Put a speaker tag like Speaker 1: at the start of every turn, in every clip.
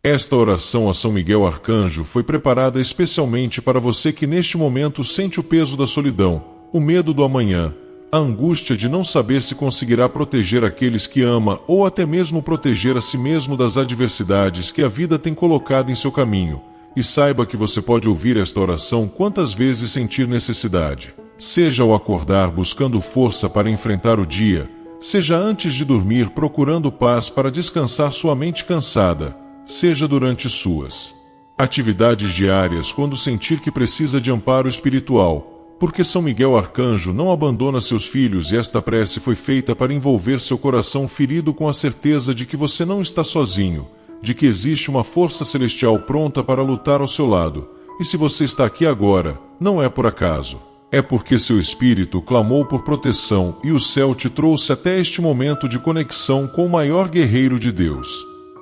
Speaker 1: Esta oração a São Miguel Arcanjo foi preparada especialmente para você que neste momento sente o peso da solidão, o medo do amanhã, a angústia de não saber se conseguirá proteger aqueles que ama ou até mesmo proteger a si mesmo das adversidades que a vida tem colocado em seu caminho. E saiba que você pode ouvir esta oração quantas vezes sentir necessidade. Seja ao acordar buscando força para enfrentar o dia, seja antes de dormir procurando paz para descansar sua mente cansada, seja durante suas atividades diárias quando sentir que precisa de amparo espiritual, porque São Miguel Arcanjo não abandona seus filhos e esta prece foi feita para envolver seu coração ferido com a certeza de que você não está sozinho, de que existe uma força celestial pronta para lutar ao seu lado, e se você está aqui agora, não é por acaso. É porque seu espírito clamou por proteção e o céu te trouxe até este momento de conexão com o maior guerreiro de Deus.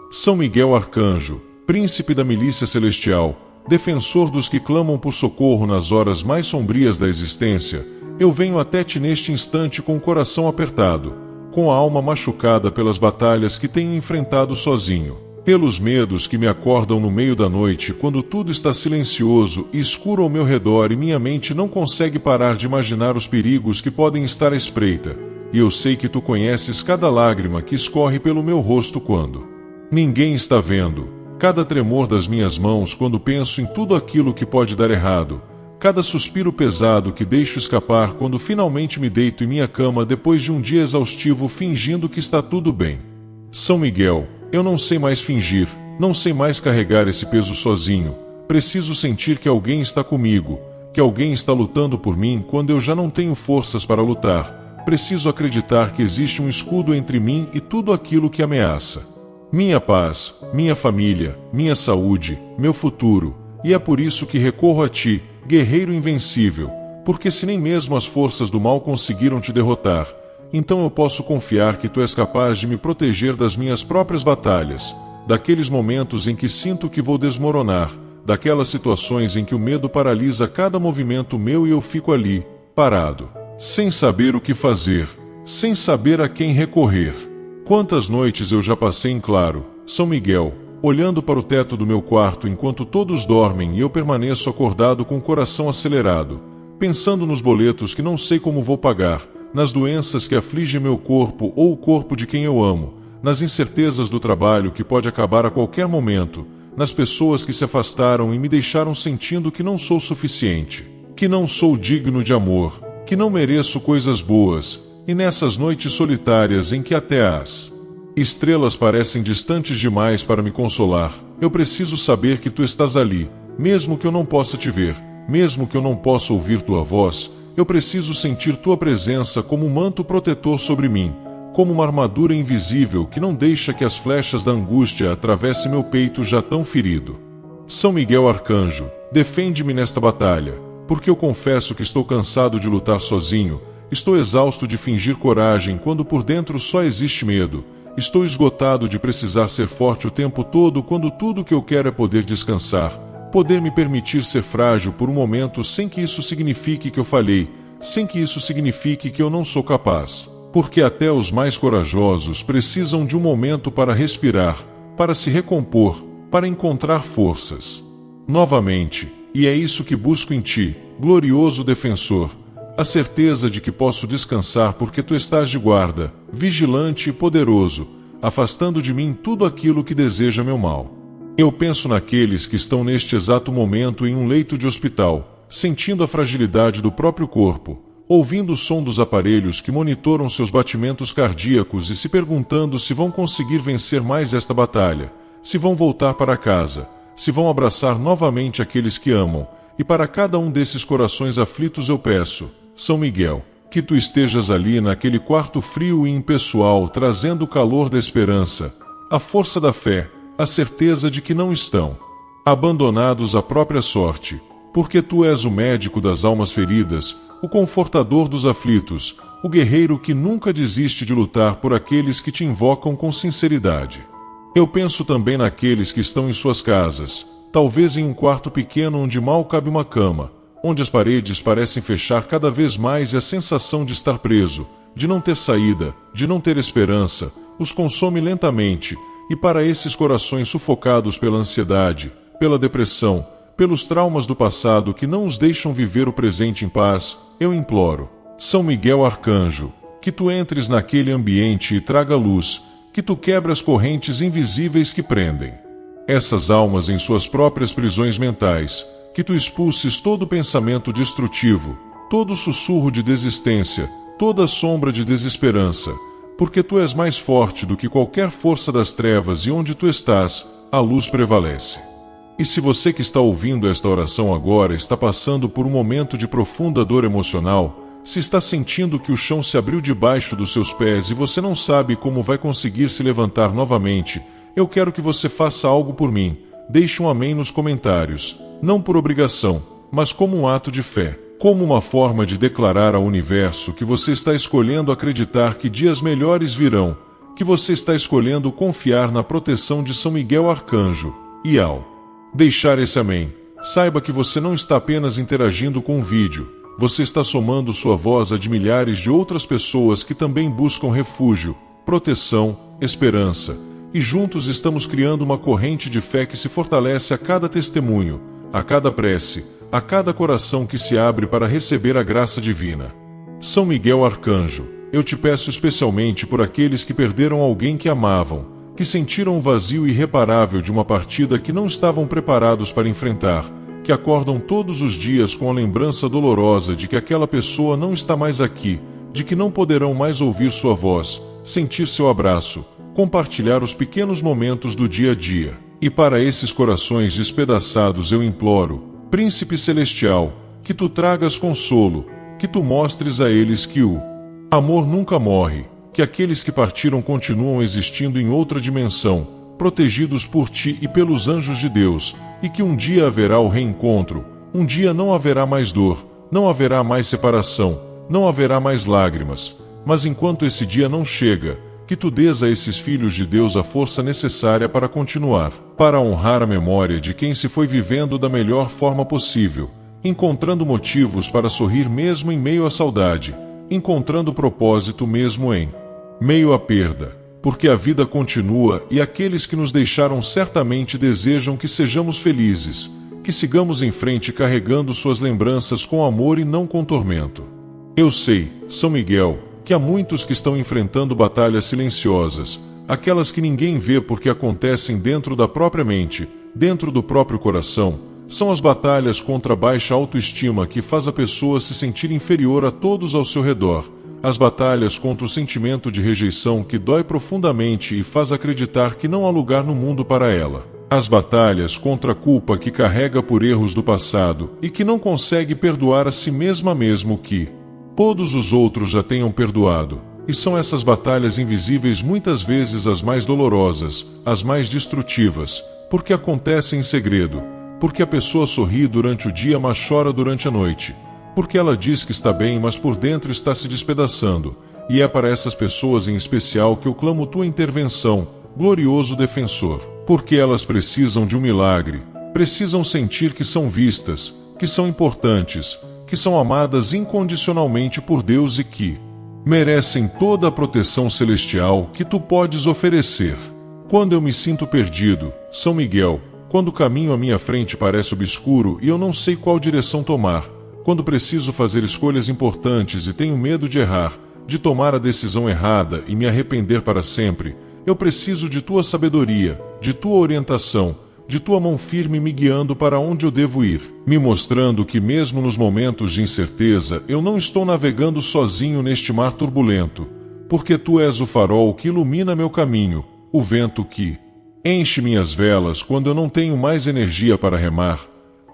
Speaker 1: São Miguel Arcanjo, príncipe da milícia celestial, defensor dos que clamam por socorro nas horas mais sombrias da existência, eu venho até ti neste instante com o coração apertado, com a alma machucada pelas batalhas que tenho enfrentado sozinho, pelos medos que me acordam no meio da noite quando tudo está silencioso e escuro ao meu redor e minha mente não consegue parar de imaginar os perigos que podem estar à espreita, e eu sei que tu conheces cada lágrima que escorre pelo meu rosto quando ninguém está vendo, cada tremor das minhas mãos quando penso em tudo aquilo que pode dar errado, cada suspiro pesado que deixo escapar quando finalmente me deito em minha cama depois de um dia exaustivo fingindo que está tudo bem. São Miguel, eu não sei mais fingir, não sei mais carregar esse peso sozinho, preciso sentir que alguém está comigo, que alguém está lutando por mim quando eu já não tenho forças para lutar, preciso acreditar que existe um escudo entre mim e tudo aquilo que ameaça. Minha paz, minha família, minha saúde, meu futuro, e é por isso que recorro a ti, guerreiro invencível, porque se nem mesmo as forças do mal conseguiram te derrotar, então eu posso confiar que tu és capaz de me proteger das minhas próprias batalhas, daqueles momentos em que sinto que vou desmoronar, daquelas situações em que o medo paralisa cada movimento meu e eu fico ali, parado, sem saber o que fazer, sem saber a quem recorrer. Quantas noites eu já passei em claro, São Miguel, olhando para o teto do meu quarto enquanto todos dormem e eu permaneço acordado com o coração acelerado, pensando nos boletos que não sei como vou pagar, nas doenças que afligem meu corpo ou o corpo de quem eu amo, nas incertezas do trabalho que pode acabar a qualquer momento, nas pessoas que se afastaram e me deixaram sentindo que não sou suficiente, que não sou digno de amor, que não mereço coisas boas, e nessas noites solitárias em que até as estrelas parecem distantes demais para me consolar, eu preciso saber que tu estás ali, mesmo que eu não possa te ver, mesmo que eu não possa ouvir tua voz, eu preciso sentir tua presença como um manto protetor sobre mim, como uma armadura invisível que não deixa que as flechas da angústia atravessem meu peito já tão ferido. São Miguel Arcanjo, defende-me nesta batalha, porque eu confesso que estou cansado de lutar sozinho. Estou exausto de fingir coragem quando por dentro só existe medo. Estou esgotado de precisar ser forte o tempo todo quando tudo que eu quero é poder descansar, poder me permitir ser frágil por um momento sem que isso signifique que eu falhei, sem que isso signifique que eu não sou capaz. Porque até os mais corajosos precisam de um momento para respirar, para se recompor, para encontrar forças. Novamente, e é isso que busco em ti, glorioso defensor, a certeza de que posso descansar porque tu estás de guarda, vigilante e poderoso, afastando de mim tudo aquilo que deseja meu mal. Eu penso naqueles que estão neste exato momento em um leito de hospital, sentindo a fragilidade do próprio corpo, ouvindo o som dos aparelhos que monitoram seus batimentos cardíacos e se perguntando se vão conseguir vencer mais esta batalha, se vão voltar para casa, se vão abraçar novamente aqueles que amam, e para cada um desses corações aflitos eu peço, São Miguel, que tu estejas ali naquele quarto frio e impessoal, trazendo o calor da esperança, a força da fé, a certeza de que não estão abandonados à própria sorte, porque tu és o médico das almas feridas, o confortador dos aflitos, o guerreiro que nunca desiste de lutar por aqueles que te invocam com sinceridade. Eu penso também naqueles que estão em suas casas, talvez em um quarto pequeno onde mal cabe uma cama, onde as paredes parecem fechar cada vez mais e a sensação de estar preso, de não ter saída, de não ter esperança, os consome lentamente, E para esses corações sufocados pela ansiedade, pela depressão, pelos traumas do passado que não os deixam viver o presente em paz, eu imploro, São Miguel Arcanjo, que tu entres naquele ambiente e traga luz, que tu quebre as correntes invisíveis que prendem essas almas em suas próprias prisões mentais, que tu expulses todo pensamento destrutivo, todo sussurro de desistência, toda sombra de desesperança, porque tu és mais forte do que qualquer força das trevas e onde tu estás, a luz prevalece. E se você que está ouvindo esta oração agora está passando por um momento de profunda dor emocional, se está sentindo que o chão se abriu debaixo dos seus pés e você não sabe como vai conseguir se levantar novamente, eu quero que você faça algo por mim. Deixe um amém nos comentários, não por obrigação, mas como um ato de fé, como uma forma de declarar ao universo que você está escolhendo acreditar que dias melhores virão, que você está escolhendo confiar na proteção de São Miguel Arcanjo. E ao deixar esse amém, saiba que você não está apenas interagindo com o vídeo, você está somando sua voz a de milhares de outras pessoas que também buscam refúgio, proteção, esperança. E juntos estamos criando uma corrente de fé que se fortalece a cada testemunho, a cada prece, a cada coração que se abre para receber a graça divina. São Miguel Arcanjo, eu te peço especialmente por aqueles que perderam alguém que amavam, que sentiram o vazio irreparável de uma partida que não estavam preparados para enfrentar, que acordam todos os dias com a lembrança dolorosa de que aquela pessoa não está mais aqui, de que não poderão mais ouvir sua voz, sentir seu abraço, compartilhar os pequenos momentos do dia a dia. E para esses corações despedaçados eu imploro, Príncipe Celestial, que tu tragas consolo, que tu mostres a eles que o amor nunca morre, que aqueles que partiram continuam existindo em outra dimensão, protegidos por ti e pelos anjos de Deus, e que um dia haverá o reencontro, um dia não haverá mais dor, não haverá mais separação, não haverá mais lágrimas, mas enquanto esse dia não chega, que tu dês a esses filhos de Deus a força necessária para continuar, para honrar a memória de quem se foi vivendo da melhor forma possível, encontrando motivos para sorrir mesmo em meio à saudade, encontrando propósito mesmo em meio à perda, porque a vida continua e aqueles que nos deixaram certamente desejam que sejamos felizes, que sigamos em frente carregando suas lembranças com amor e não com tormento. Eu sei, São Miguel, que há muitos que estão enfrentando batalhas silenciosas, aquelas que ninguém vê porque acontecem dentro da própria mente, dentro do próprio coração, são as batalhas contra a baixa autoestima que faz a pessoa se sentir inferior a todos ao seu redor, as batalhas contra o sentimento de rejeição que dói profundamente e faz acreditar que não há lugar no mundo para ela, as batalhas contra a culpa que carrega por erros do passado e que não consegue perdoar a si mesma mesmo que todos os outros já tenham perdoado, e são essas batalhas invisíveis muitas vezes as mais dolorosas, as mais destrutivas, porque acontecem em segredo, porque a pessoa sorri durante o dia mas chora durante a noite, porque ela diz que está bem mas por dentro está se despedaçando, e é para essas pessoas em especial que eu clamo tua intervenção, glorioso defensor, porque elas precisam de um milagre, precisam sentir que são vistas, que são importantes, que são amadas incondicionalmente por Deus e que merecem toda a proteção celestial que tu podes oferecer. Quando eu me sinto perdido, São Miguel, quando o caminho à minha frente parece obscuro e eu não sei qual direção tomar, quando preciso fazer escolhas importantes e tenho medo de errar, de tomar a decisão errada e me arrepender para sempre, eu preciso de tua sabedoria, de tua orientação, de tua mão firme me guiando para onde eu devo ir, me mostrando que mesmo nos momentos de incerteza eu não estou navegando sozinho neste mar turbulento, porque tu és o farol que ilumina meu caminho, o vento que enche minhas velas quando eu não tenho mais energia para remar,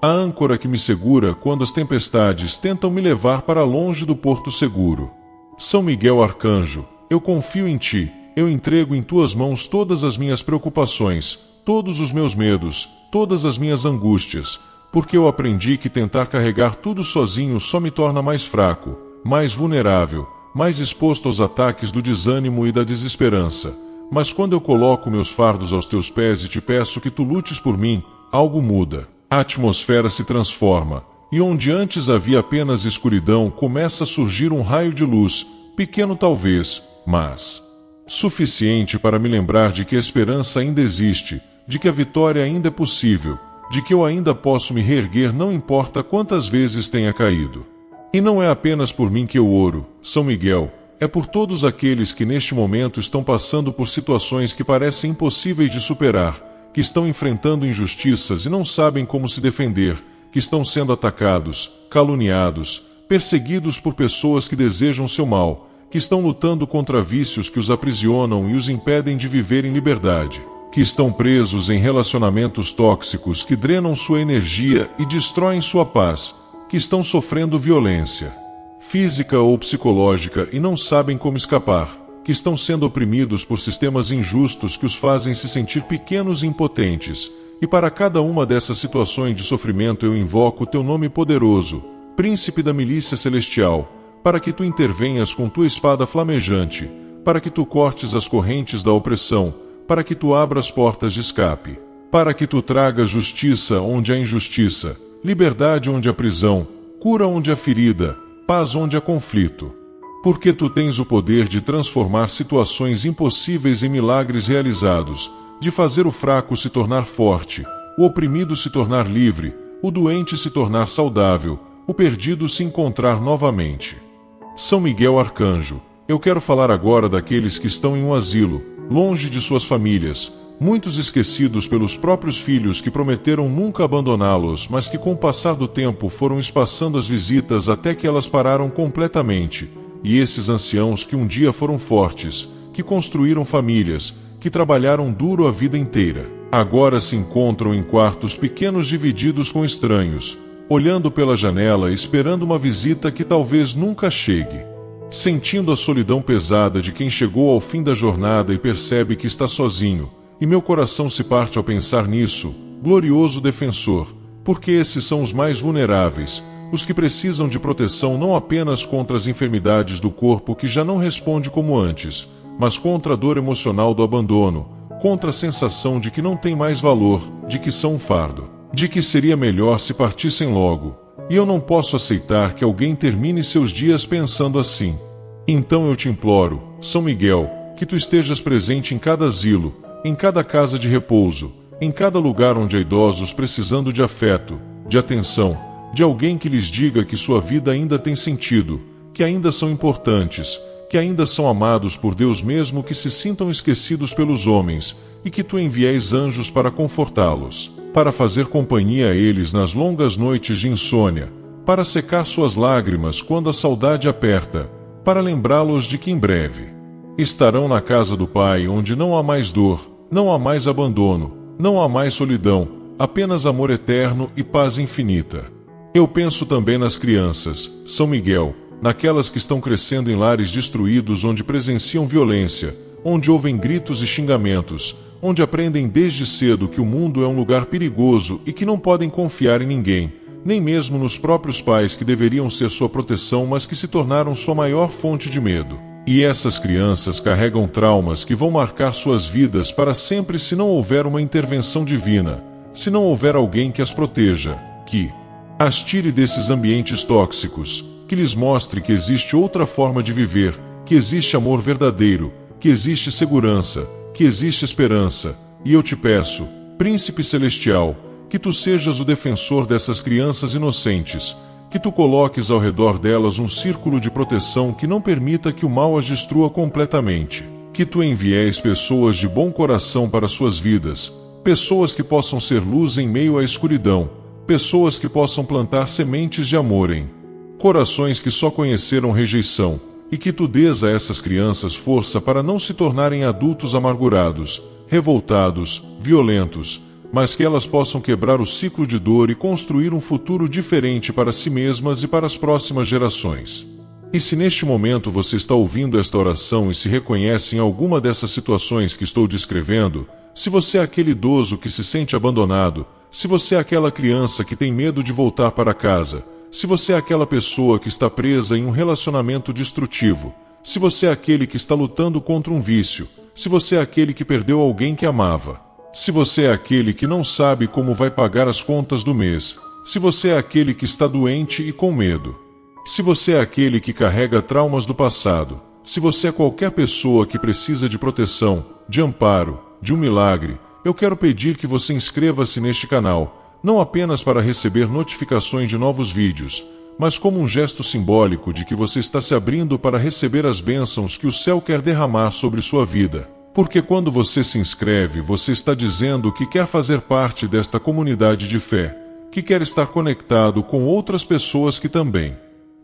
Speaker 1: a âncora que me segura quando as tempestades tentam me levar para longe do porto seguro. São Miguel Arcanjo, eu confio em ti, eu entrego em tuas mãos todas as minhas preocupações, todos os meus medos, todas as minhas angústias, porque eu aprendi que tentar carregar tudo sozinho só me torna mais fraco, mais vulnerável, mais exposto aos ataques do desânimo e da desesperança. Mas quando eu coloco meus fardos aos teus pés e te peço que tu lutes por mim, algo muda. A atmosfera se transforma, e onde antes havia apenas escuridão começa a surgir um raio de luz, pequeno talvez, mas Suficiente para me lembrar de que a esperança ainda existe, de que a vitória ainda é possível, de que eu ainda posso me reerguer não importa quantas vezes tenha caído. E não é apenas por mim que eu oro, São Miguel, é por todos aqueles que neste momento estão passando por situações que parecem impossíveis de superar, que estão enfrentando injustiças e não sabem como se defender, que estão sendo atacados, caluniados, perseguidos por pessoas que desejam seu mal, que estão lutando contra vícios que os aprisionam e os impedem de viver em liberdade, que estão presos em relacionamentos tóxicos que drenam sua energia e destroem sua paz, que estão sofrendo violência física ou psicológica e não sabem como escapar, que estão sendo oprimidos por sistemas injustos que os fazem se sentir pequenos e impotentes. E para cada uma dessas situações de sofrimento eu invoco o teu nome poderoso, Príncipe da Milícia Celestial, para que tu intervenhas com tua espada flamejante, para que tu cortes as correntes da opressão, para que tu abras portas de escape, para que tu tragas justiça onde há injustiça, liberdade onde há prisão, cura onde há ferida, paz onde há conflito. Porque tu tens o poder de transformar situações impossíveis em milagres realizados, de fazer o fraco se tornar forte, o oprimido se tornar livre, o doente se tornar saudável, o perdido se encontrar novamente. São Miguel Arcanjo, eu quero falar agora daqueles que estão em um asilo, longe de suas famílias, muitos esquecidos pelos próprios filhos que prometeram nunca abandoná-los, mas que com o passar do tempo foram espaçando as visitas até que elas pararam completamente, e esses anciãos que um dia foram fortes, que construíram famílias, que trabalharam duro a vida inteira, agora se encontram em quartos pequenos divididos com estranhos, olhando pela janela esperando uma visita que talvez nunca chegue. Sentindo a solidão pesada de quem chegou ao fim da jornada e percebe que está sozinho, e meu coração se parte ao pensar nisso, glorioso defensor, porque esses são os mais vulneráveis, os que precisam de proteção não apenas contra as enfermidades do corpo que já não responde como antes, mas contra a dor emocional do abandono, contra a sensação de que não tem mais valor, de que são um fardo, de que seria melhor se partissem logo. E eu não posso aceitar que alguém termine seus dias pensando assim. Então eu te imploro, São Miguel, que tu estejas presente em cada asilo, em cada casa de repouso, em cada lugar onde há idosos precisando de afeto, de atenção, de alguém que lhes diga que sua vida ainda tem sentido, que ainda são importantes, que ainda são amados por Deus mesmo que se sintam esquecidos pelos homens, e que tu envies anjos para confortá-los, para fazer companhia a eles nas longas noites de insônia, para secar suas lágrimas quando a saudade aperta, para lembrá-los de que em breve estarão na casa do Pai, onde não há mais dor, não há mais abandono, não há mais solidão, apenas amor eterno e paz infinita. Eu penso também nas crianças, São Miguel, naquelas que estão crescendo em lares destruídos onde presenciam violência, onde ouvem gritos e xingamentos, onde aprendem desde cedo que o mundo é um lugar perigoso e que não podem confiar em ninguém, nem mesmo nos próprios pais que deveriam ser sua proteção, mas que se tornaram sua maior fonte de medo. E essas crianças carregam traumas que vão marcar suas vidas para sempre se não houver uma intervenção divina, se não houver alguém que as proteja, que as tire desses ambientes tóxicos, que lhes mostre que existe outra forma de viver, que existe amor verdadeiro, que existe segurança, que existe esperança. E eu te peço, Príncipe Celestial, que tu sejas o defensor dessas crianças inocentes, que tu coloques ao redor delas um círculo de proteção que não permita que o mal as destrua completamente, que tu envies pessoas de bom coração para suas vidas, pessoas que possam ser luz em meio à escuridão, pessoas que possam plantar sementes de amor em corações que só conheceram rejeição, e que tu dês a essas crianças força para não se tornarem adultos amargurados, revoltados, violentos, mas que elas possam quebrar o ciclo de dor e construir um futuro diferente para si mesmas e para as próximas gerações. E se neste momento você está ouvindo esta oração e se reconhece em alguma dessas situações que estou descrevendo, se você é aquele idoso que se sente abandonado, se você é aquela criança que tem medo de voltar para casa, se você é aquela pessoa que está presa em um relacionamento destrutivo, se você é aquele que está lutando contra um vício, se você é aquele que perdeu alguém que amava, se você é aquele que não sabe como vai pagar as contas do mês, se você é aquele que está doente e com medo, se você é aquele que carrega traumas do passado, se você é qualquer pessoa que precisa de proteção, de amparo, de um milagre, eu quero pedir que você inscreva-se neste canal, não apenas para receber notificações de novos vídeos, mas como um gesto simbólico de que você está se abrindo para receber as bênçãos que o céu quer derramar sobre sua vida. Porque quando você se inscreve, você está dizendo que quer fazer parte desta comunidade de fé, que quer estar conectado com outras pessoas que também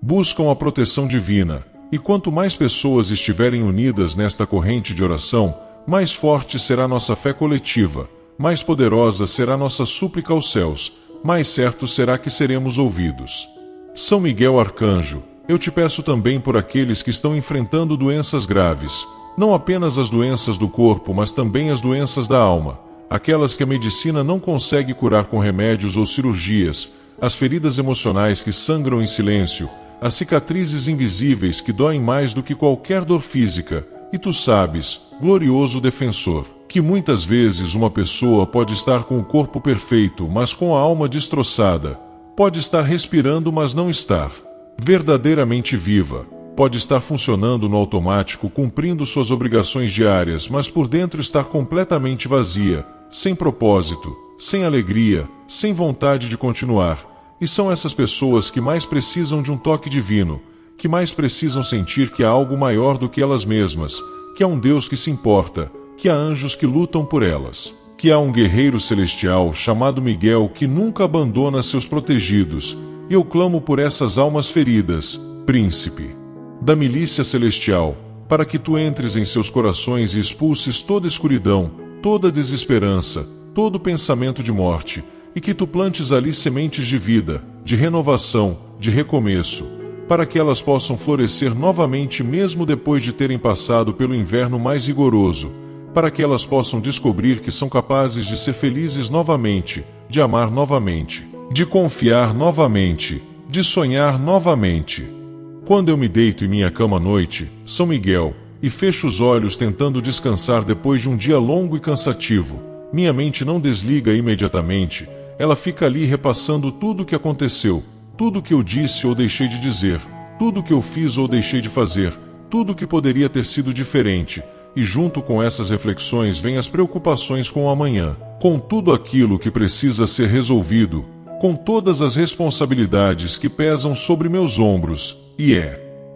Speaker 1: buscam a proteção divina. E quanto mais pessoas estiverem unidas nesta corrente de oração, mais forte será nossa fé coletiva, mais poderosa será nossa súplica aos céus, mais certo será que seremos ouvidos. São Miguel Arcanjo, eu te peço também por aqueles que estão enfrentando doenças graves, não apenas as doenças do corpo, mas também as doenças da alma, aquelas que a medicina não consegue curar com remédios ou cirurgias, as feridas emocionais que sangram em silêncio, as cicatrizes invisíveis que doem mais do que qualquer dor física. E tu sabes, glorioso defensor, que muitas vezes uma pessoa pode estar com o corpo perfeito, mas com a alma destroçada, pode estar respirando, mas não estar verdadeiramente viva, pode estar funcionando no automático, cumprindo suas obrigações diárias, mas por dentro estar completamente vazia, sem propósito, sem alegria, sem vontade de continuar. E são essas pessoas que mais precisam de um toque divino, que mais precisam sentir que há algo maior do que elas mesmas, que há um Deus que se importa, que há anjos que lutam por elas, que há um guerreiro celestial chamado Miguel que nunca abandona seus protegidos. E eu clamo por essas almas feridas, príncipe da milícia celestial, para que tu entres em seus corações e expulses toda escuridão, toda desesperança, todo pensamento de morte, e que tu plantes ali sementes de vida, de renovação, de recomeço, para que elas possam florescer novamente mesmo depois de terem passado pelo inverno mais rigoroso, para que elas possam descobrir que são capazes de ser felizes novamente, de amar novamente, de confiar novamente, de sonhar novamente. Quando eu me deito em minha cama à noite, São Miguel, e fecho os olhos tentando descansar depois de um dia longo e cansativo, minha mente não desliga imediatamente. Ela fica ali repassando tudo o que aconteceu, tudo o que eu disse ou deixei de dizer, tudo o que eu fiz ou deixei de fazer, tudo o que poderia ter sido diferente, e junto com essas reflexões vêm as preocupações com o amanhã, com tudo aquilo que precisa ser resolvido, com todas as responsabilidades que pesam sobre meus ombros, e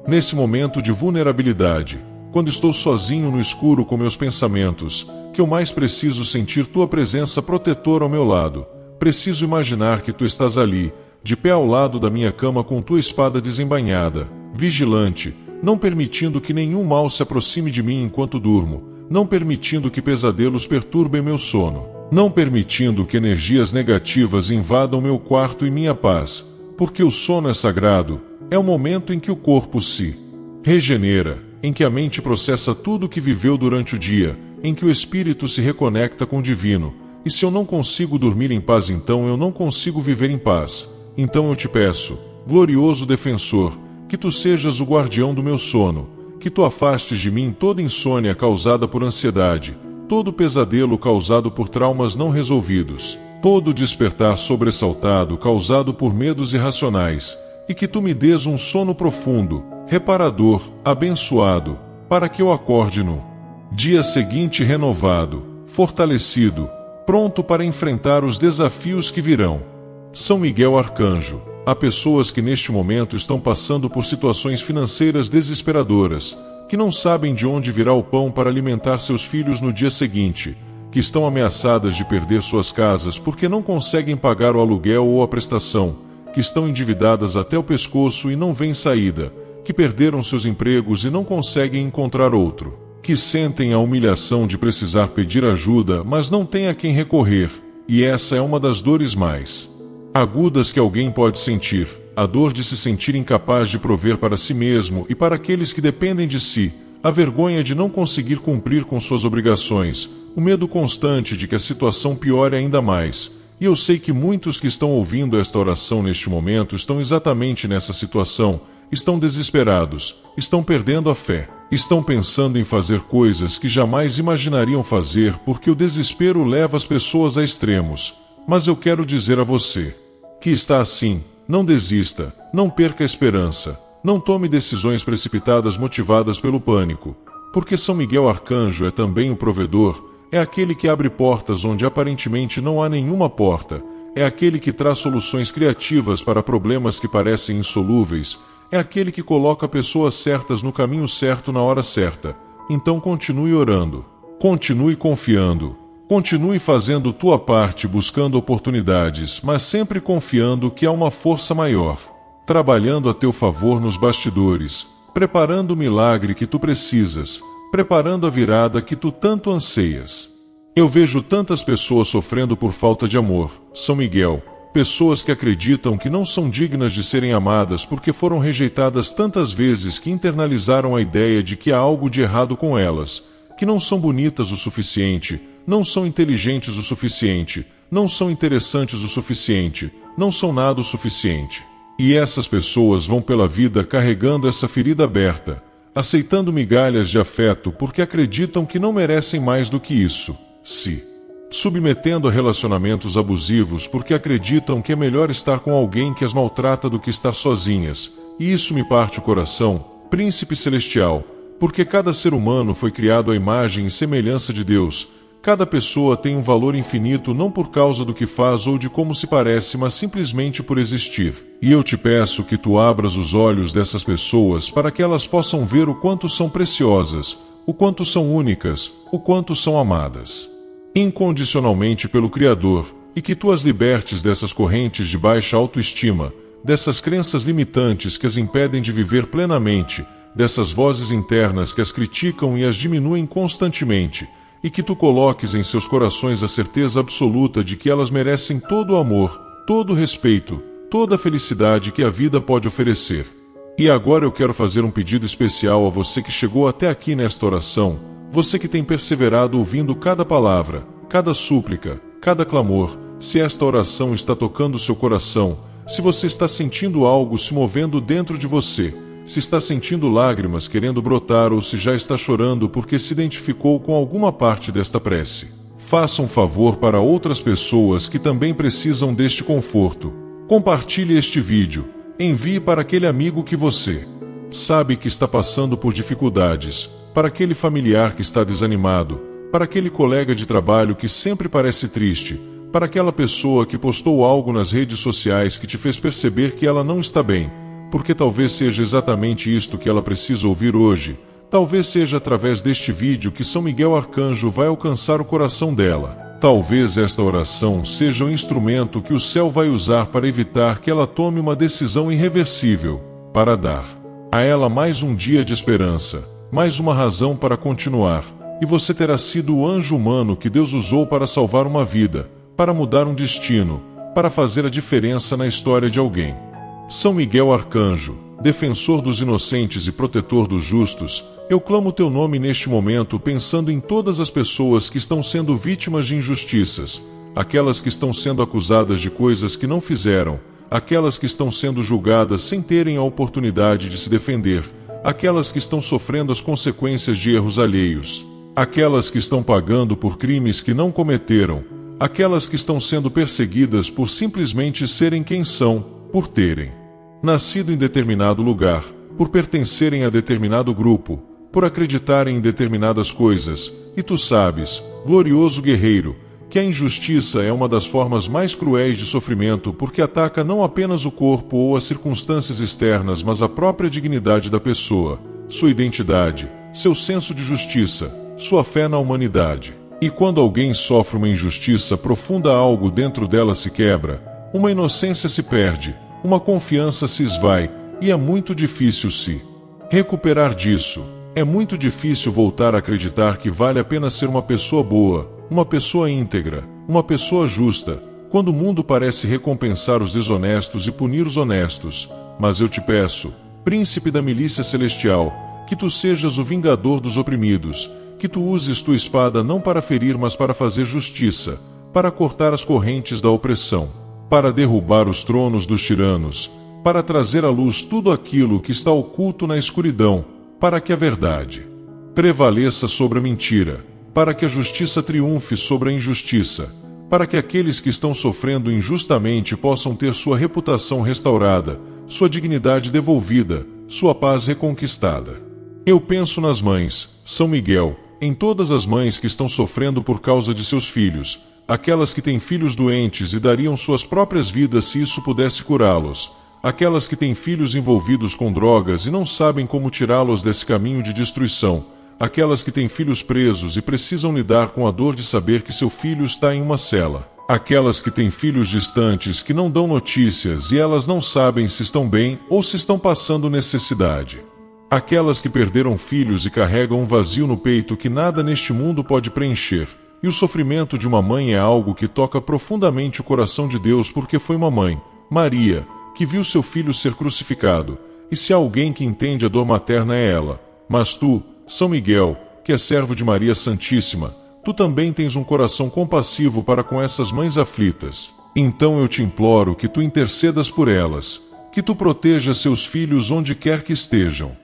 Speaker 1: nesse momento de vulnerabilidade, quando estou sozinho no escuro com meus pensamentos, que eu mais preciso sentir tua presença protetora ao meu lado. Preciso imaginar que tu estás ali, de pé ao lado da minha cama com tua espada desembainhada, vigilante, não permitindo que nenhum mal se aproxime de mim enquanto durmo, não permitindo que pesadelos perturbem meu sono, não permitindo que energias negativas invadam meu quarto e minha paz, porque o sono é sagrado, é o momento em que o corpo se regenera, em que a mente processa tudo o que viveu durante o dia, em que o espírito se reconecta com o divino. E se eu não consigo dormir em paz, então eu não consigo viver em paz. Então eu te peço, glorioso defensor, que tu sejas o guardião do meu sono, que tu afastes de mim toda insônia causada por ansiedade, todo pesadelo causado por traumas não resolvidos, todo despertar sobressaltado causado por medos irracionais, e que tu me dês um sono profundo, reparador, abençoado, para que eu acorde no dia seguinte renovado, fortalecido, pronto para enfrentar os desafios que virão. São Miguel Arcanjo, há pessoas que neste momento estão passando por situações financeiras desesperadoras, que não sabem de onde virá o pão para alimentar seus filhos no dia seguinte, que estão ameaçadas de perder suas casas porque não conseguem pagar o aluguel ou a prestação, que estão endividadas até o pescoço e não veem saída, que perderam seus empregos e não conseguem encontrar outro, que sentem a humilhação de precisar pedir ajuda, mas não têm a quem recorrer, e essa é uma das dores mais agudas que alguém pode sentir, a dor de se sentir incapaz de prover para si mesmo e para aqueles que dependem de si, a vergonha de não conseguir cumprir com suas obrigações, o medo constante de que a situação piore ainda mais. E eu sei que muitos que estão ouvindo esta oração neste momento estão exatamente nessa situação, estão desesperados, estão perdendo a fé, estão pensando em fazer coisas que jamais imaginariam fazer porque o desespero leva as pessoas a extremos. Mas eu quero dizer a você que está assim, não desista, não perca a esperança, Não tome decisões precipitadas motivadas pelo pânico, porque São Miguel Arcanjo é também o provedor, é aquele que abre portas onde aparentemente não há nenhuma porta, é aquele que traz soluções criativas para problemas que parecem insolúveis, é aquele que coloca pessoas certas no caminho certo na hora certa. Então continue orando, continue confiando, continue fazendo tua parte buscando oportunidades, mas sempre confiando que há uma força maior, trabalhando a teu favor nos bastidores, preparando o milagre que tu precisas, preparando a virada que tu tanto anseias. Eu vejo tantas pessoas sofrendo por falta de amor, São Miguel, pessoas que acreditam que não são dignas de serem amadas porque foram rejeitadas tantas vezes que internalizaram a ideia de que há algo de errado com elas, que não são bonitas o suficiente, não são inteligentes o suficiente, não são interessantes o suficiente, não são nada o suficiente. E essas pessoas vão pela vida carregando essa ferida aberta, aceitando migalhas de afeto porque acreditam que não merecem mais do que isso, se submetendo a relacionamentos abusivos porque acreditam que é melhor estar com alguém que as maltrata do que estar sozinhas. E isso me parte o coração, Príncipe Celestial, porque cada ser humano foi criado à imagem e semelhança de Deus. Cada pessoa tem um valor infinito não por causa do que faz ou de como se parece, mas simplesmente por existir. E eu te peço que tu abras os olhos dessas pessoas para que elas possam ver o quanto são preciosas, o quanto são únicas, o quanto são amadas incondicionalmente pelo Criador, e que tu as libertes dessas correntes de baixa autoestima, dessas crenças limitantes que as impedem de viver plenamente, dessas vozes internas que as criticam e as diminuem constantemente, e que tu coloques em seus corações a certeza absoluta de que elas merecem todo o amor, todo o respeito, toda a felicidade que a vida pode oferecer. E agora eu quero fazer um pedido especial a você que chegou até aqui nesta oração, você que tem perseverado ouvindo cada palavra, cada súplica, cada clamor. Se esta oração está tocando seu coração, se você está sentindo algo se movendo dentro de você, se está sentindo lágrimas querendo brotar ou se já está chorando porque se identificou com alguma parte desta prece, faça um favor para outras pessoas que também precisam deste conforto. Compartilhe este vídeo, envie para aquele amigo que você sabe que está passando por dificuldades, para aquele familiar que está desanimado, para aquele colega de trabalho que sempre parece triste, para aquela pessoa que postou algo nas redes sociais que te fez perceber que ela não está bem, porque talvez seja exatamente isto que ela precisa ouvir hoje. Talvez seja através deste vídeo que São Miguel Arcanjo vai alcançar o coração dela. Talvez esta oração seja o instrumento que o céu vai usar para evitar que ela tome uma decisão irreversível, para dar a ela mais um dia de esperança, mais uma razão para continuar, e você terá sido o anjo humano que Deus usou para salvar uma vida, para mudar um destino, para fazer a diferença na história de alguém. São Miguel Arcanjo, defensor dos inocentes e protetor dos justos, eu clamo teu nome neste momento pensando em todas as pessoas que estão sendo vítimas de injustiças, aquelas que estão sendo acusadas de coisas que não fizeram, aquelas que estão sendo julgadas sem terem a oportunidade de se defender, aquelas que estão sofrendo as consequências de erros alheios, aquelas que estão pagando por crimes que não cometeram, aquelas que estão sendo perseguidas por simplesmente serem quem são, por terem nascido em determinado lugar, por pertencerem a determinado grupo, por acreditarem em determinadas coisas. E tu sabes, glorioso guerreiro, que a injustiça é uma das formas mais cruéis de sofrimento porque ataca não apenas o corpo ou as circunstâncias externas, mas a própria dignidade da pessoa, sua identidade, seu senso de justiça, sua fé na humanidade. E quando alguém sofre uma injustiça profunda, algo dentro dela se quebra, uma inocência se perde, uma confiança se esvai, e é muito difícil se recuperar disso. É muito difícil voltar a acreditar que vale a pena ser uma pessoa boa, uma pessoa íntegra, uma pessoa justa, quando o mundo parece recompensar os desonestos e punir os honestos. Mas eu te peço, Príncipe da Milícia Celestial, que tu sejas o vingador dos oprimidos, que tu uses tua espada não para ferir, mas para fazer justiça, para cortar as correntes da opressão, para derrubar os tronos dos tiranos, para trazer à luz tudo aquilo que está oculto na escuridão, para que a verdade prevaleça sobre a mentira, para que a justiça triunfe sobre a injustiça, para que aqueles que estão sofrendo injustamente possam ter sua reputação restaurada, sua dignidade devolvida, sua paz reconquistada. Eu penso nas mães, São Miguel, em todas as mães que estão sofrendo por causa de seus filhos, aquelas que têm filhos doentes e dariam suas próprias vidas se isso pudesse curá-los, aquelas que têm filhos envolvidos com drogas e não sabem como tirá-los desse caminho de destruição, aquelas que têm filhos presos e precisam lidar com a dor de saber que seu filho está em uma cela, aquelas que têm filhos distantes que não dão notícias e elas não sabem se estão bem ou se estão passando necessidade. Aquelas que perderam filhos e carregam um vazio no peito que nada neste mundo pode preencher. E o sofrimento de uma mãe é algo que toca profundamente o coração de Deus porque foi uma mãe, Maria, que viu seu filho ser crucificado. E se há alguém que entende a dor materna é ela. Mas tu, São Miguel, que é servo de Maria Santíssima, tu também tens um coração compassivo para com essas mães aflitas. Então eu te imploro que tu intercedas por elas, que tu protejas seus filhos onde quer que estejam.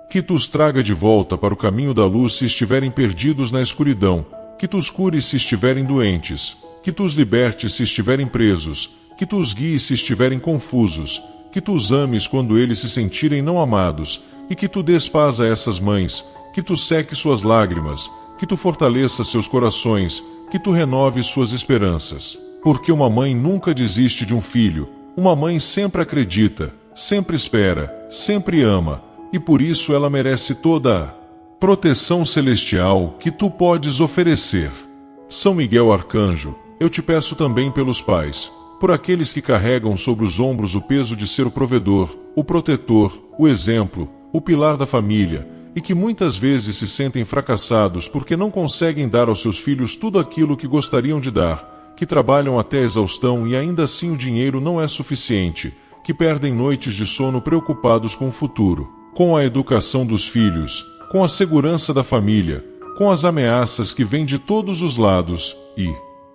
Speaker 1: Que tu os traga de volta para o caminho da luz se estiverem perdidos na escuridão, que tu os cures se estiverem doentes, que tu os libertes se estiverem presos, que tu os guies se estiverem confusos, que tu os ames quando eles se sentirem não amados, e que tu des paz a essas mães, que tu seque suas lágrimas, que tu fortaleça seus corações, que tu renoves suas esperanças. Porque uma mãe nunca desiste de um filho, uma mãe sempre acredita, sempre espera, sempre ama, e por isso ela merece toda a proteção celestial que tu podes oferecer. São Miguel Arcanjo, eu te peço também pelos pais, por aqueles que carregam sobre os ombros o peso de ser o provedor, o protetor, o exemplo, o pilar da família, e que muitas vezes se sentem fracassados porque não conseguem dar aos seus filhos tudo aquilo que gostariam de dar, que trabalham até a exaustão e ainda assim o dinheiro não é suficiente, que perdem noites de sono preocupados com o futuro, com a educação dos filhos, com a segurança da família, com as ameaças que vêm de todos os lados, e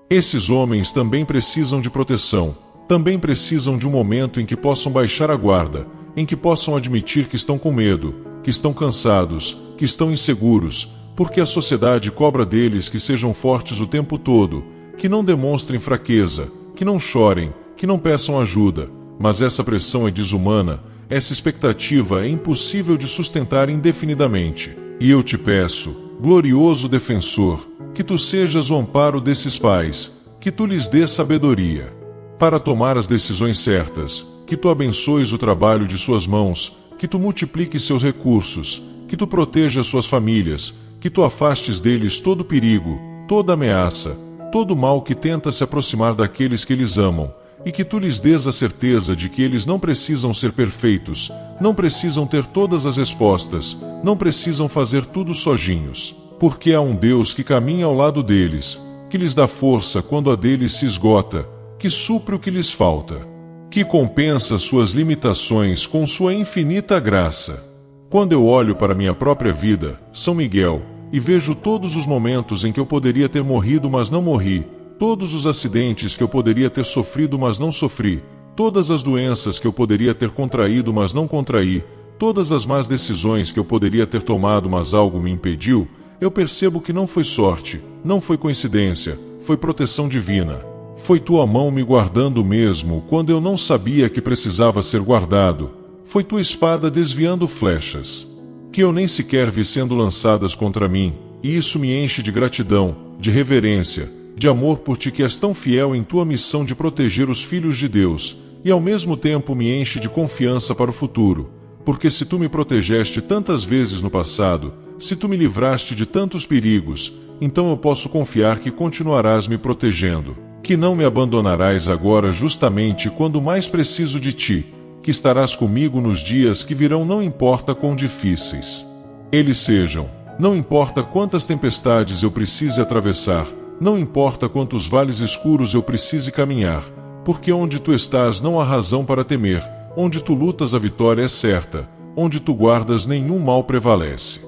Speaker 1: esses homens também precisam de proteção, também precisam de um momento em que possam baixar a guarda, em que possam admitir que estão com medo, que estão cansados, que estão inseguros, porque a sociedade cobra deles que sejam fortes o tempo todo, que não demonstrem fraqueza, que não chorem, que não peçam ajuda, mas essa pressão é desumana. Essa expectativa é impossível de sustentar indefinidamente. E eu te peço, glorioso defensor, que tu sejas o amparo desses pais, que tu lhes dês sabedoria para tomar as decisões certas, que tu abençoes o trabalho de suas mãos, que tu multipliques seus recursos, que tu protejas suas famílias, que tu afastes deles todo perigo, toda ameaça, todo mal que tenta se aproximar daqueles que eles amam, e que tu lhes dês a certeza de que eles não precisam ser perfeitos, não precisam ter todas as respostas, não precisam fazer tudo sozinhos, porque há um Deus que caminha ao lado deles, que lhes dá força quando a deles se esgota, que supre o que lhes falta, que compensa suas limitações com sua infinita graça. Quando eu olho para minha própria vida, São Miguel, e vejo todos os momentos em que eu poderia ter morrido mas não morri, todos os acidentes que eu poderia ter sofrido mas não sofri, todas as doenças que eu poderia ter contraído mas não contraí, todas as más decisões que eu poderia ter tomado mas algo me impediu, eu percebo que não foi sorte, não foi coincidência, foi proteção divina. Foi tua mão me guardando mesmo quando eu não sabia que precisava ser guardado. Foi tua espada desviando flechas que eu nem sequer vi sendo lançadas contra mim, e isso me enche de gratidão, de reverência, de amor por ti que és tão fiel em tua missão de proteger os filhos de Deus, e ao mesmo tempo me enche de confiança para o futuro, porque se tu me protegeste tantas vezes no passado, se tu me livraste de tantos perigos, então eu posso confiar que continuarás me protegendo, que não me abandonarás agora justamente quando mais preciso de ti, que estarás comigo nos dias que virão não importa quão difíceis eles sejam, não importa quantas tempestades eu precise atravessar, não importa quantos vales escuros eu precise caminhar, porque onde tu estás não há razão para temer, onde tu lutas a vitória é certa, onde tu guardas nenhum mal prevalece.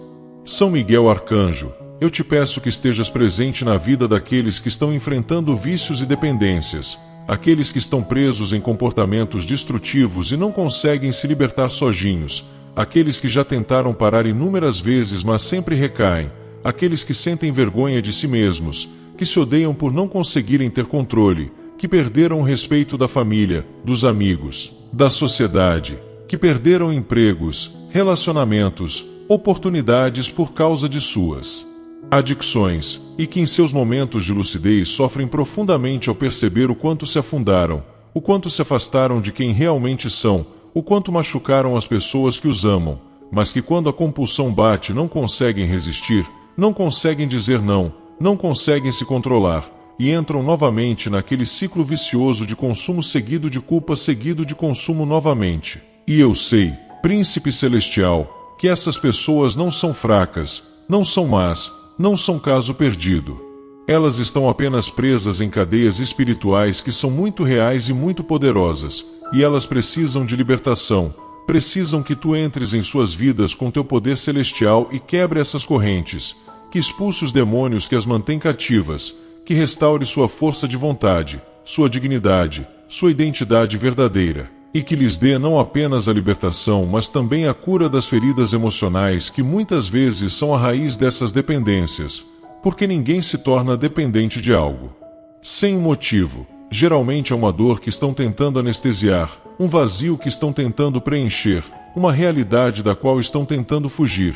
Speaker 1: São Miguel Arcanjo, eu te peço que estejas presente na vida daqueles que estão enfrentando vícios e dependências, aqueles que estão presos em comportamentos destrutivos e não conseguem se libertar sozinhos, aqueles que já tentaram parar inúmeras vezes mas sempre recaem, aqueles que sentem vergonha de si mesmos, que se odeiam por não conseguirem ter controle, que perderam o respeito da família, dos amigos, da sociedade, que perderam empregos, relacionamentos, oportunidades por causa de suas adicções, e que em seus momentos de lucidez sofrem profundamente ao perceber o quanto se afundaram, o quanto se afastaram de quem realmente são, o quanto machucaram as pessoas que os amam, mas que quando a compulsão bate não conseguem resistir, não conseguem dizer não, não conseguem se controlar, e entram novamente naquele ciclo vicioso de consumo seguido de culpa seguido de consumo novamente. E eu sei, Príncipe Celestial, que essas pessoas não são fracas, não são más, não são caso perdido. Elas estão apenas presas em cadeias espirituais que são muito reais e muito poderosas, e elas precisam de libertação, precisam que tu entres em suas vidas com teu poder celestial e quebre essas correntes, que expulse os demônios que as mantêm cativas, que restaure sua força de vontade, sua dignidade, sua identidade verdadeira, e que lhes dê não apenas a libertação, mas também a cura das feridas emocionais que muitas vezes são a raiz dessas dependências, porque ninguém se torna dependente de algo sem um motivo. Geralmente é uma dor que estão tentando anestesiar, um vazio que estão tentando preencher, uma realidade da qual estão tentando fugir.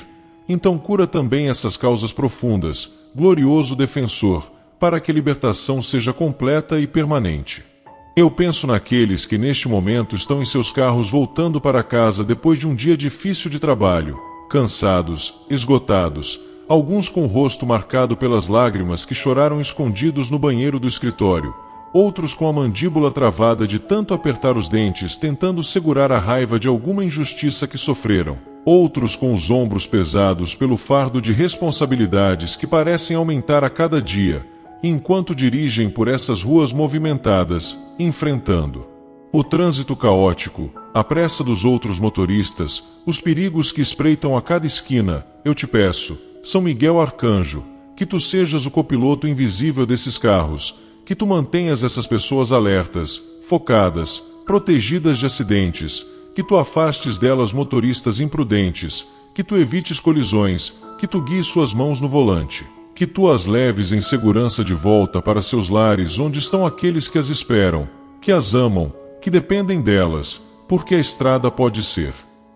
Speaker 1: Então cura também essas causas profundas, glorioso defensor, para que a libertação seja completa e permanente. Eu penso naqueles que neste momento estão em seus carros voltando para casa depois de um dia difícil de trabalho, cansados, esgotados, alguns com o rosto marcado pelas lágrimas que choraram escondidos no banheiro do escritório, outros com a mandíbula travada de tanto apertar os dentes tentando segurar a raiva de alguma injustiça que sofreram, outros com os ombros pesados pelo fardo de responsabilidades que parecem aumentar a cada dia, enquanto dirigem por essas ruas movimentadas, enfrentando o trânsito caótico, a pressa dos outros motoristas, os perigos que espreitam a cada esquina. Eu te peço, São Miguel Arcanjo, que tu sejas o copiloto invisível desses carros, que tu mantenhas essas pessoas alertas, focadas, protegidas de acidentes, que tu afastes delas motoristas imprudentes, que tu evites colisões, que tu guies suas mãos no volante, que tu as leves em segurança de volta para seus lares onde estão aqueles que as esperam, que as amam, que dependem delas, porque a estrada pode ser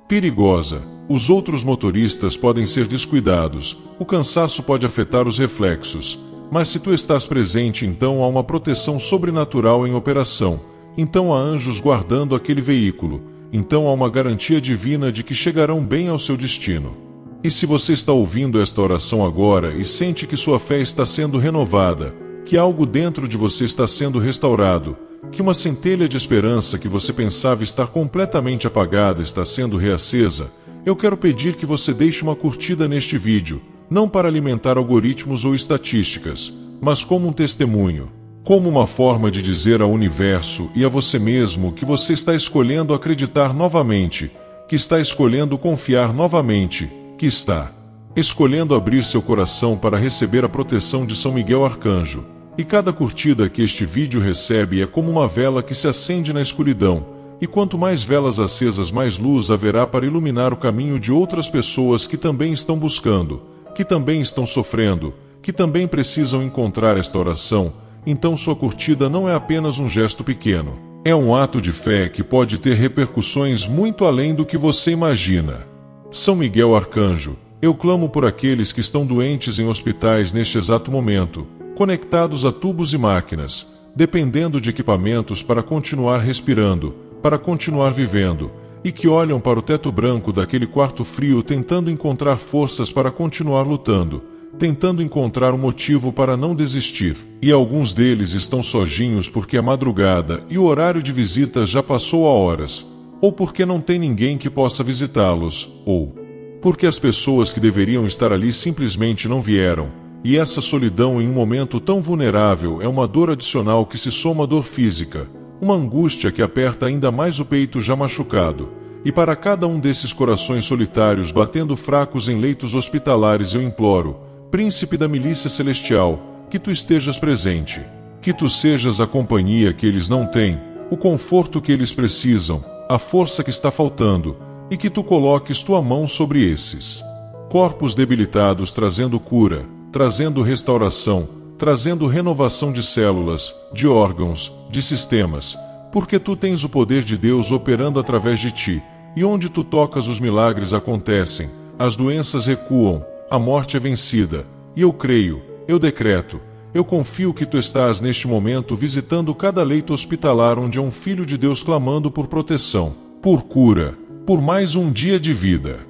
Speaker 1: perigosa, os outros motoristas podem ser descuidados, o cansaço pode afetar os reflexos, mas se tu estás presente, então há uma proteção sobrenatural em operação, então há anjos guardando aquele veículo, então há uma garantia divina de que chegarão bem ao seu destino. E se você está ouvindo esta oração agora e sente que sua fé está sendo renovada, que algo dentro de você está sendo restaurado, que uma centelha de esperança que você pensava estar completamente apagada está sendo reacesa, eu quero pedir que você deixe uma curtida neste vídeo, não para alimentar algoritmos ou estatísticas, mas como um testemunho, como uma forma de dizer ao universo e a você mesmo que você está escolhendo acreditar novamente, que está escolhendo confiar novamente, que está escolhendo abrir seu coração para receber a proteção de São Miguel Arcanjo. E cada curtida que este vídeo recebe é como uma vela que se acende na escuridão, e quanto mais velas acesas, mais luz haverá para iluminar o caminho de outras pessoas que também estão buscando, que também estão sofrendo, que também precisam encontrar esta oração. Então sua curtida não é apenas um gesto pequeno, é um ato de fé que pode ter repercussões muito além do que você imagina. São Miguel Arcanjo, eu clamo por aqueles que estão doentes em hospitais neste exato momento, conectados a tubos e máquinas, dependendo de equipamentos para continuar respirando, para continuar vivendo, e que olham para o teto branco daquele quarto frio tentando encontrar forças para continuar lutando, tentando encontrar um motivo para não desistir. E alguns deles estão sozinhos porque é madrugada e o horário de visita já passou há horas, ou porque não tem ninguém que possa visitá-los, ou porque as pessoas que deveriam estar ali simplesmente não vieram, e essa solidão em um momento tão vulnerável é uma dor adicional que se soma à dor física, uma angústia que aperta ainda mais o peito já machucado, e para cada um desses corações solitários batendo fracos em leitos hospitalares eu imploro, Príncipe da Milícia Celestial, que tu estejas presente, que tu sejas a companhia que eles não têm, o conforto que eles precisam, a força que está faltando, e que tu coloques tua mão sobre esses corpos debilitados, trazendo cura, trazendo restauração, trazendo renovação de células, de órgãos, de sistemas, porque tu tens o poder de Deus operando através de ti, e onde tu tocas os milagres acontecem, as doenças recuam, a morte é vencida, e eu creio, eu decreto, eu confio que tu estás neste momento visitando cada leito hospitalar onde é um filho de Deus clamando por proteção, por cura, por mais um dia de vida.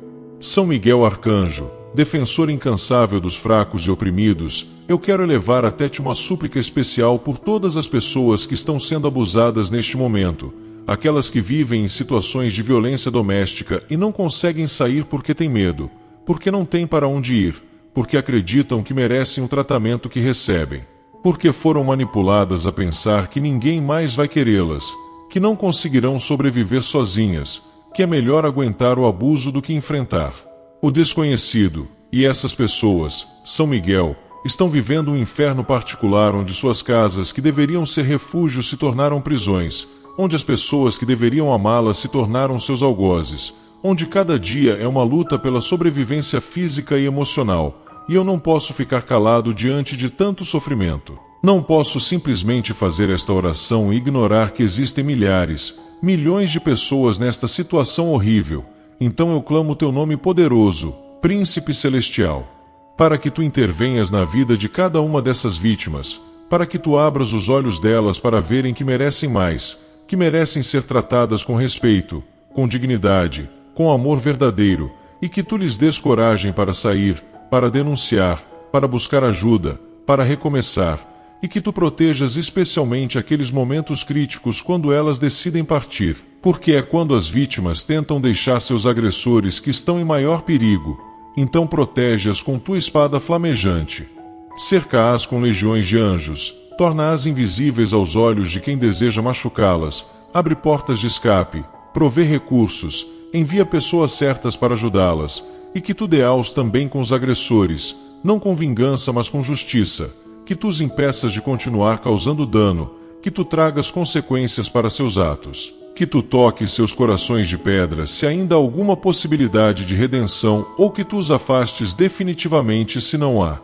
Speaker 1: São Miguel Arcanjo, defensor incansável dos fracos e oprimidos, eu quero elevar até ti uma súplica especial por todas as pessoas que estão sendo abusadas neste momento, aquelas que vivem em situações de violência doméstica e não conseguem sair porque têm medo, porque não têm para onde ir, porque acreditam que merecem o tratamento que recebem, porque foram manipuladas a pensar que ninguém mais vai querê-las, que não conseguirão sobreviver sozinhas, que é melhor aguentar o abuso do que enfrentar o desconhecido. E essas pessoas, São Miguel, estão vivendo um inferno particular onde suas casas que deveriam ser refúgios se tornaram prisões, onde as pessoas que deveriam amá-las se tornaram seus algozes, onde cada dia é uma luta pela sobrevivência física e emocional, e eu não posso ficar calado diante de tanto sofrimento. Não posso simplesmente fazer esta oração e ignorar que existem milhares, milhões de pessoas nesta situação horrível. Então eu clamo teu nome poderoso, Príncipe Celestial, para que tu intervenhas na vida de cada uma dessas vítimas, para que tu abras os olhos delas para verem que merecem mais, que merecem ser tratadas com respeito, com dignidade, com amor verdadeiro, e que tu lhes dês coragem para sair, para denunciar, para buscar ajuda, para recomeçar, e que tu protejas especialmente aqueles momentos críticos quando elas decidem partir, porque é quando as vítimas tentam deixar seus agressores que estão em maior perigo, então protege-as com tua espada flamejante. Cerca-as com legiões de anjos, torna-as invisíveis aos olhos de quem deseja machucá-las, abre portas de escape, provê recursos, envia pessoas certas para ajudá-las, e que tu dê-aos também com os agressores, não com vingança mas com justiça, que tu os impeças de continuar causando dano, que tu tragas consequências para seus atos, que tu toques seus corações de pedra se ainda há alguma possibilidade de redenção ou que tu os afastes definitivamente se não há.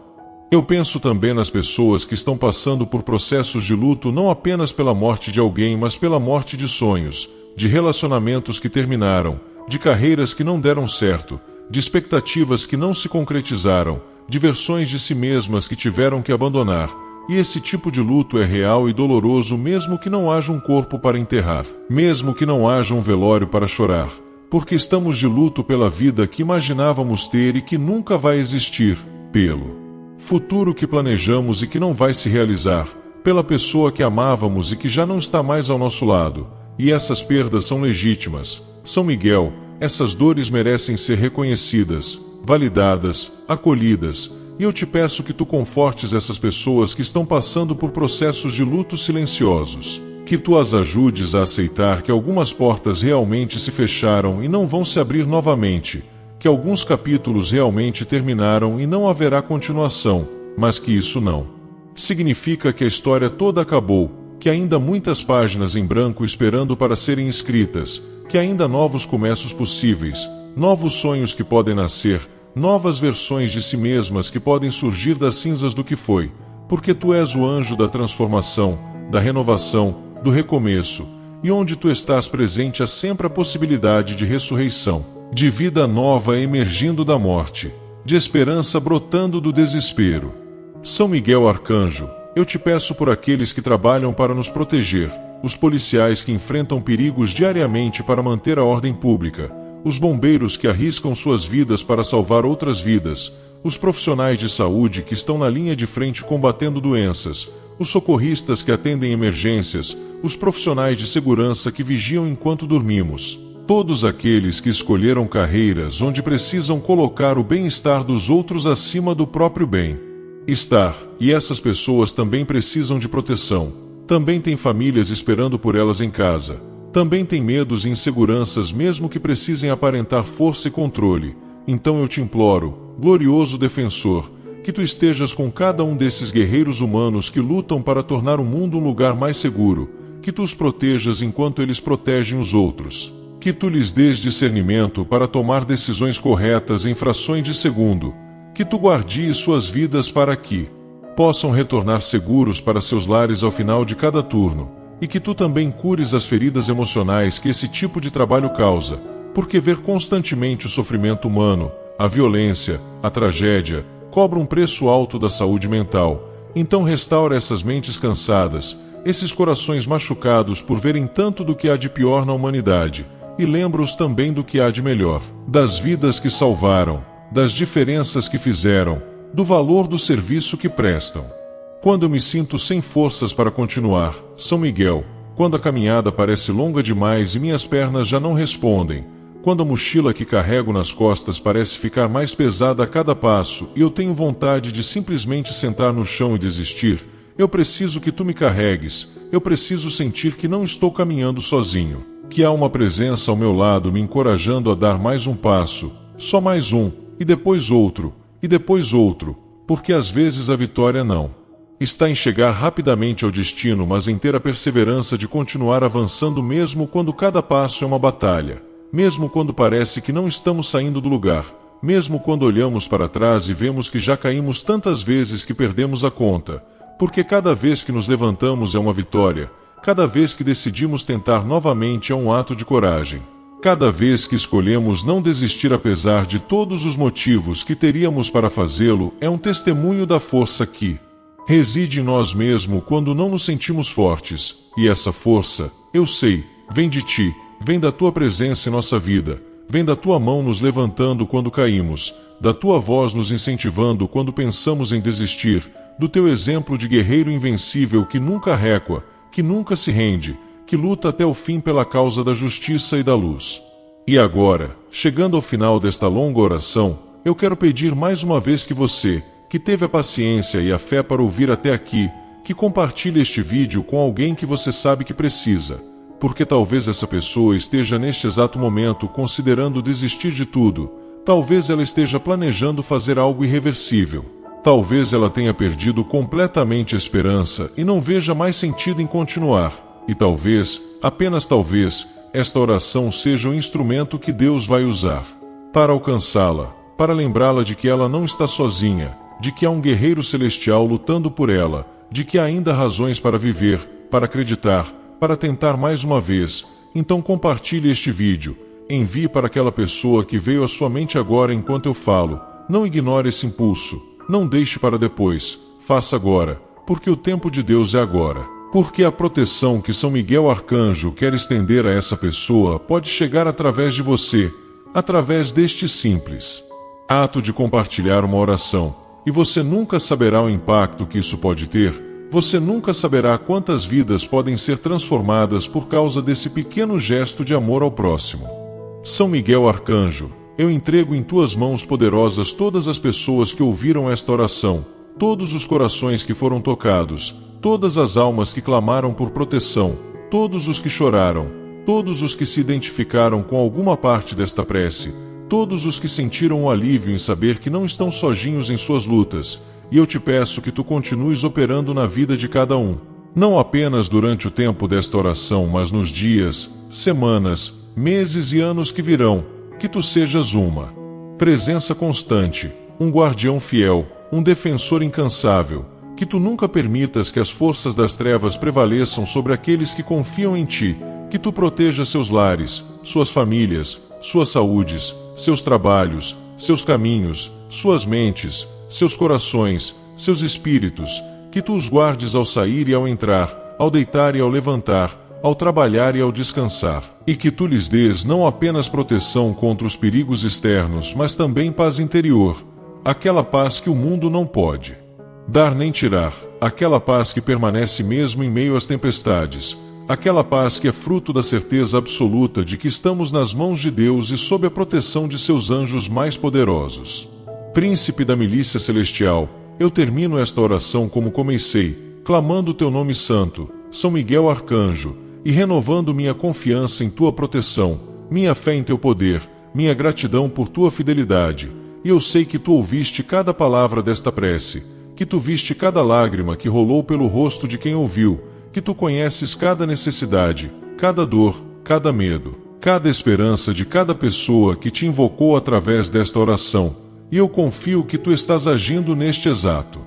Speaker 1: Eu penso também nas pessoas que estão passando por processos de luto não apenas pela morte de alguém, mas pela morte de sonhos, de relacionamentos que terminaram, de carreiras que não deram certo, de expectativas que não se concretizaram, de versões de si mesmas que tiveram que abandonar, e esse tipo de luto é real e doloroso mesmo que não haja um corpo para enterrar, mesmo que não haja um velório para chorar, porque estamos de luto pela vida que imaginávamos ter e que nunca vai existir, pelo futuro que planejamos e que não vai se realizar, pela pessoa que amávamos e que já não está mais ao nosso lado, e essas perdas são legítimas. São Miguel, essas dores merecem ser reconhecidas, validadas, acolhidas, e eu te peço que tu confortes essas pessoas que estão passando por processos de luto silenciosos, que tu as ajudes a aceitar que algumas portas realmente se fecharam e não vão se abrir novamente, que alguns capítulos realmente terminaram e não haverá continuação, mas que isso não significa que a história toda acabou, que ainda há muitas páginas em branco esperando para serem escritas, que ainda há novos começos possíveis, novos sonhos que podem nascer, novas versões de si mesmas que podem surgir das cinzas do que foi, porque tu és o anjo da transformação, da renovação, do recomeço, e onde tu estás presente há sempre a possibilidade de ressurreição, de vida nova emergindo da morte, de esperança brotando do desespero. São Miguel Arcanjo, eu te peço por aqueles que trabalham para nos proteger, os policiais que enfrentam perigos diariamente para manter a ordem pública, os bombeiros que arriscam suas vidas para salvar outras vidas, os profissionais de saúde que estão na linha de frente combatendo doenças, os socorristas que atendem emergências, os profissionais de segurança que vigiam enquanto dormimos. Todos aqueles que escolheram carreiras onde precisam colocar o bem-estar dos outros acima do próprio bem-estar, e essas pessoas também precisam de proteção, também têm famílias esperando por elas em casa, também têm medos e inseguranças mesmo que precisem aparentar força e controle. Então eu te imploro, glorioso defensor, que tu estejas com cada um desses guerreiros humanos que lutam para tornar o mundo um lugar mais seguro, que tu os protejas enquanto eles protegem os outros, que tu lhes dês discernimento para tomar decisões corretas em frações de segundo, que tu guardies suas vidas para que possam retornar seguros para seus lares ao final de cada turno, e que tu também cures as feridas emocionais que esse tipo de trabalho causa, porque ver constantemente o sofrimento humano, a violência, a tragédia, cobra um preço alto da saúde mental. Então restaura essas mentes cansadas, esses corações machucados por verem tanto do que há de pior na humanidade, e lembra-os também do que há de melhor, das vidas que salvaram, das diferenças que fizeram, do valor do serviço que prestam. Quando eu me sinto sem forças para continuar, São Miguel, quando a caminhada parece longa demais e minhas pernas já não respondem, quando a mochila que carrego nas costas parece ficar mais pesada a cada passo e eu tenho vontade de simplesmente sentar no chão e desistir, eu preciso que tu me carregues, eu preciso sentir que não estou caminhando sozinho, que há uma presença ao meu lado me encorajando a dar mais um passo, só mais um, e depois outro, porque às vezes a vitória não está em chegar rapidamente ao destino, mas em ter a perseverança de continuar avançando mesmo quando cada passo é uma batalha, mesmo quando parece que não estamos saindo do lugar, mesmo quando olhamos para trás e vemos que já caímos tantas vezes que perdemos a conta, porque cada vez que nos levantamos é uma vitória, cada vez que decidimos tentar novamente é um ato de coragem. Cada vez que escolhemos não desistir apesar de todos os motivos que teríamos para fazê-lo é um testemunho da força que reside em nós mesmo quando não nos sentimos fortes, e essa força, eu sei, vem de ti, vem da tua presença em nossa vida, vem da tua mão nos levantando quando caímos, da tua voz nos incentivando quando pensamos em desistir, do teu exemplo de guerreiro invencível que nunca recua, que nunca se rende, que luta até o fim pela causa da justiça e da luz. E agora, chegando ao final desta longa oração, eu quero pedir mais uma vez que você, que teve a paciência e a fé para ouvir até aqui, que compartilhe este vídeo com alguém que você sabe que precisa, porque talvez essa pessoa esteja neste exato momento considerando desistir de tudo, talvez ela esteja planejando fazer algo irreversível, talvez ela tenha perdido completamente a esperança e não veja mais sentido em continuar, e talvez, apenas talvez, esta oração seja o instrumento que Deus vai usar para alcançá-la, para lembrá-la de que ela não está sozinha, de que há um guerreiro celestial lutando por ela, de que há ainda razões para viver, para acreditar, para tentar mais uma vez. Então compartilhe este vídeo, envie para aquela pessoa que veio à sua mente agora enquanto eu falo. Não ignore esse impulso, não deixe para depois, faça agora, porque o tempo de Deus é agora. Porque a proteção que São Miguel Arcanjo quer estender a essa pessoa pode chegar através de você, através deste simples ato de compartilhar uma oração. E você nunca saberá o impacto que isso pode ter, você nunca saberá quantas vidas podem ser transformadas por causa desse pequeno gesto de amor ao próximo. São Miguel Arcanjo, eu entrego em tuas mãos poderosas todas as pessoas que ouviram esta oração, todos os corações que foram tocados, todas as almas que clamaram por proteção, todos os que choraram, todos os que se identificaram com alguma parte desta prece, todos os que sentiram o alívio em saber que não estão sozinhos em suas lutas, e eu te peço que tu continues operando na vida de cada um, não apenas durante o tempo desta oração, mas nos dias, semanas, meses e anos que virão, que tu sejas uma presença constante, um guardião fiel, um defensor incansável, que tu nunca permitas que as forças das trevas prevaleçam sobre aqueles que confiam em ti, que tu protejas seus lares, suas famílias, suas saúdes, seus trabalhos, seus caminhos, suas mentes, seus corações, seus espíritos, que tu os guardes ao sair e ao entrar, ao deitar e ao levantar, ao trabalhar e ao descansar, e que tu lhes dês não apenas proteção contra os perigos externos, mas também paz interior, aquela paz que o mundo não pode dar nem tirar, aquela paz que permanece mesmo em meio às tempestades, aquela paz que é fruto da certeza absoluta de que estamos nas mãos de Deus e sob a proteção de seus anjos mais poderosos. Príncipe da milícia celestial, eu termino esta oração como comecei, clamando o teu nome santo, São Miguel Arcanjo, e renovando minha confiança em tua proteção, minha fé em teu poder, minha gratidão por tua fidelidade, e eu sei que tu ouviste cada palavra desta prece, que tu viste cada lágrima que rolou pelo rosto de quem ouviu, que tu conheces cada necessidade, cada dor, cada medo, cada esperança de cada pessoa que te invocou através desta oração, e eu confio que tu estás agindo neste exato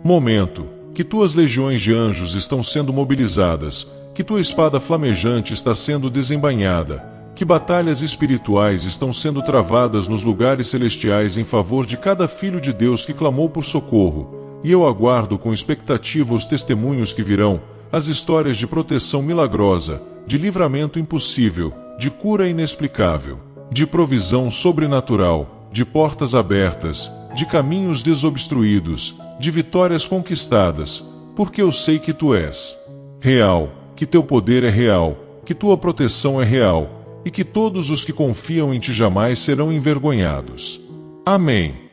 Speaker 1: momento, que tuas legiões de anjos estão sendo mobilizadas, que tua espada flamejante está sendo desembainhada, que batalhas espirituais estão sendo travadas nos lugares celestiais em favor de cada filho de Deus que clamou por socorro, e eu aguardo com expectativa os testemunhos que virão, as histórias de proteção milagrosa, de livramento impossível, de cura inexplicável, de provisão sobrenatural, de portas abertas, de caminhos desobstruídos, de vitórias conquistadas, porque eu sei que tu és real, que teu poder é real, que tua proteção é real, e que todos os que confiam em ti jamais serão envergonhados. Amém.